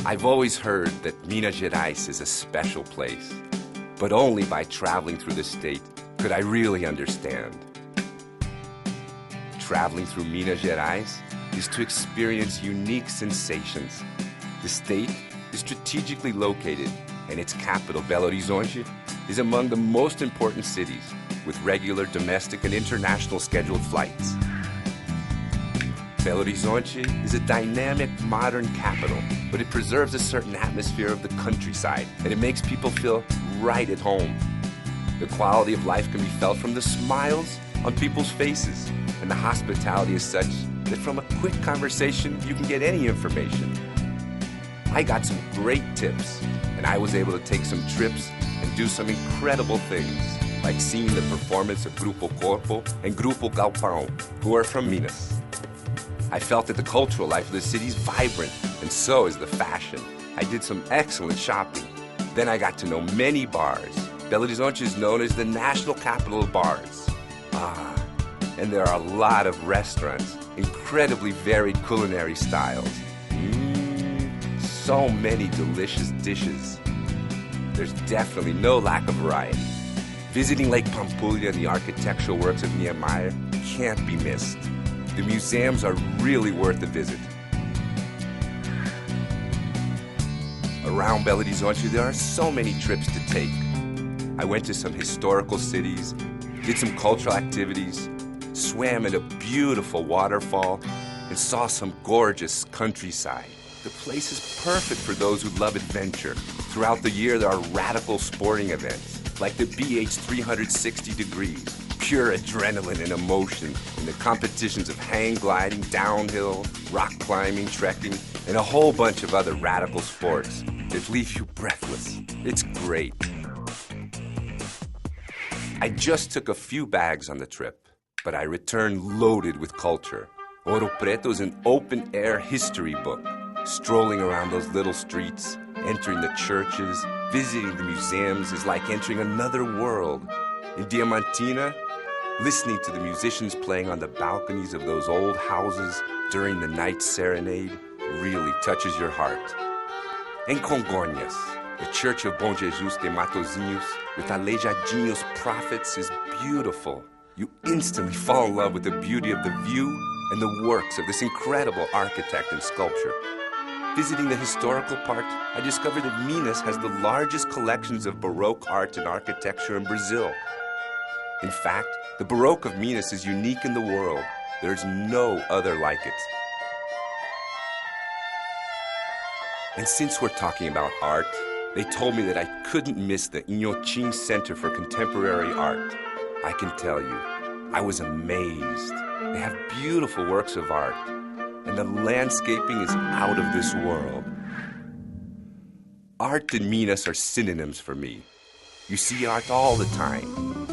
I've always heard that Minas Gerais is a special place, but only by traveling through the state could I really understand. Traveling through Minas Gerais is to experience unique sensations. The state is strategically located, and its capital, Belo Horizonte, is among the most important cities with regular domestic and international scheduled flights. Belo Horizonte is a dynamic, modern capital, but it preserves a certain atmosphere of the countryside, and it makes people feel right at home. The quality of life can be felt from the smiles on people's faces, and the hospitality is such that from a quick conversation, you can get any information. I got some great tips, and I was able to take some trips and do some incredible things, like seeing the performance of Grupo Corpo and Grupo Galpão, who are from Minas. I felt that the cultural life of the city is vibrant, and so is the fashion. I did some excellent shopping. Then I got to know many bars. Belo Horizonte is known as the national capital of bars. And there are a lot of restaurants, incredibly varied culinary styles. So many delicious dishes. There's definitely no lack of variety. Visiting Lake Pampulha and the architectural works of Niemeyer can't be missed. The museums are really worth a visit. Around Belo Horizonte, there are so many trips to take. I went to some historical cities, did some cultural activities, swam in a beautiful waterfall, and saw some gorgeous countryside. The place is perfect for those who love adventure. Throughout the year, there are radical sporting events, like the BH 360 degrees, pure adrenaline and emotion in the competitions of hang gliding, downhill, rock climbing, trekking, and a whole bunch of other radical sports that leave you breathless. It's great. I just took a few bags on the trip, but I returned loaded with culture. Ouro Preto is an open-air history book, strolling around those little streets, entering the churches, visiting the museums is like entering another world. In Diamantina, listening to the musicians playing on the balconies of those old houses during the night serenade really touches your heart. In Congonhas, the Church of Bom Jesus de Matozinhos with Aleijadinhos prophets is beautiful. You instantly fall in love with the beauty of the view and the works of this incredible architect and sculpture. Visiting the historical part, I discovered that Minas has the largest collections of Baroque art and architecture in Brazil. In fact, the Baroque of Minas is unique in the world. There's no other like it. And since we're talking about art, they told me that I couldn't miss the Inhotim Center for Contemporary Art. I can tell you, I was amazed. They have beautiful works of art, and the landscaping is out of this world. Art and Minas are synonyms for me. You see art all the time,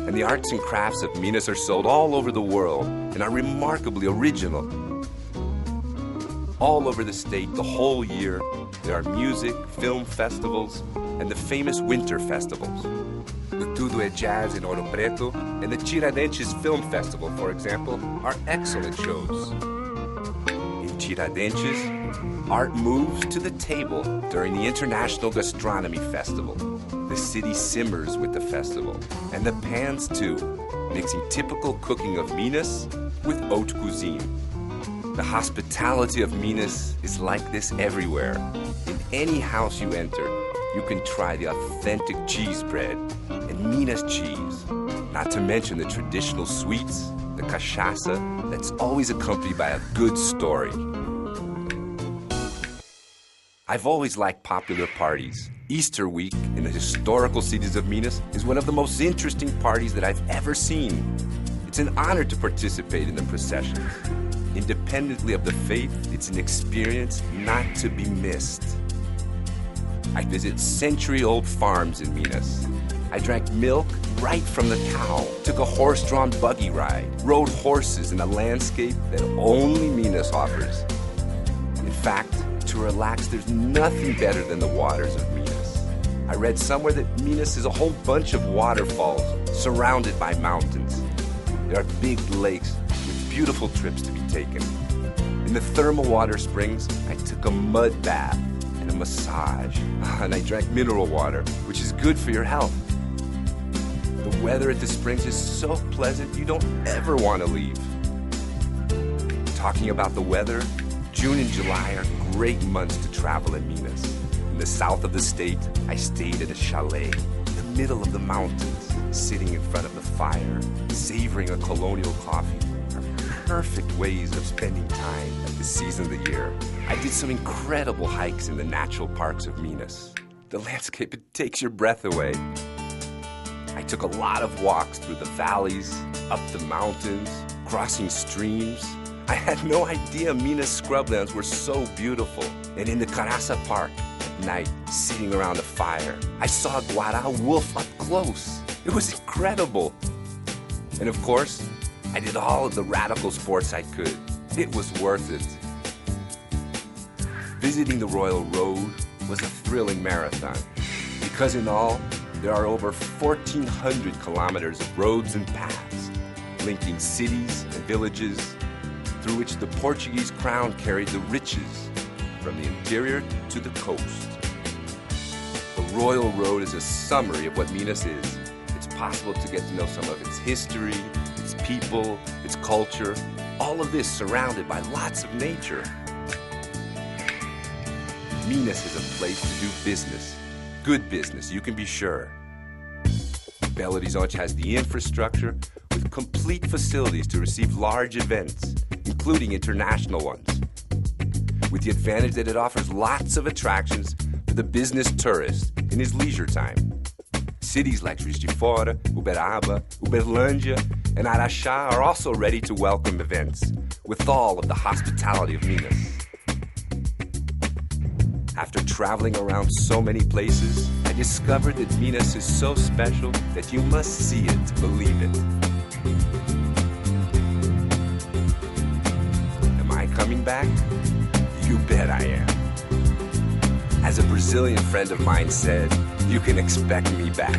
and the arts and crafts of Minas are sold all over the world and are remarkably original. All over the state, the whole year, there are music, film festivals, and the famous winter festivals. The Tudo é Jazz in Ouro Preto and the Tiradentes Film Festival, for example, are excellent shows. In Tiradentes, art moves to the table during the International Gastronomy Festival. The city simmers with the festival, and the pans too, mixing typical cooking of Minas with haute cuisine. The hospitality of Minas is like this everywhere. In any house you enter, you can try the authentic cheese bread and Minas cheese, not to mention the traditional sweets, the cachaça, that's always accompanied by a good story. I've always liked popular parties. Easter week in the historical cities of Minas is one of the most interesting parties that I've ever seen. It's an honor to participate in the processions. Independently of the faith, it's an experience not to be missed. I visit century-old farms in Minas. I drank milk right from the cow, took a horse-drawn buggy ride, rode horses in a landscape that only Minas offers. In fact, to relax, there's nothing better than the waters of Minas. I read somewhere that Minas is a whole bunch of waterfalls surrounded by mountains. There are big lakes with beautiful trips to be taken. In the thermal water springs, I took a mud bath and a massage, and I drank mineral water, which is good for your health. The weather at the springs is so pleasant, you don't ever want to leave. Talking about the weather, June and July are great months to travel in Minas. In the south of the state, I stayed at a chalet in the middle of the mountains, sitting in front of the fire, savoring a colonial coffee. Perfect ways of spending time at this season of the year. I did some incredible hikes in the natural parks of Minas. The landscape, it takes your breath away. I took a lot of walks through the valleys, up the mountains, crossing streams. I had no idea Minas scrublands were so beautiful. And in the Caraça Park, at night, sitting around a fire, I saw a guará wolf up close. It was incredible. And of course, I did all of the radical sports I could. It was worth it. Visiting the Royal Road was a thrilling marathon, because in all, there are over 1,400 kilometers of roads and paths, linking cities and villages, through which the Portuguese crown carried the riches from the interior to the coast. The Royal Road is a summary of what Minas is. It's possible to get to know some of its history, its people, its culture, all of this surrounded by lots of nature. Minas is a place to do business, good business, you can be sure. Belo Horizonte has the infrastructure with complete facilities to receive large events, including international ones, with the advantage that it offers lots of attractions for the business tourist in his leisure time. Cities like Juiz de Fora, Uberaba, Uberlândia, and Araxá are also ready to welcome events with all of the hospitality of Minas. After traveling around so many places, I discovered that Minas is so special that you must see it to believe it. Am I coming back? You bet I am. As a Brazilian friend of mine said, you can expect me back.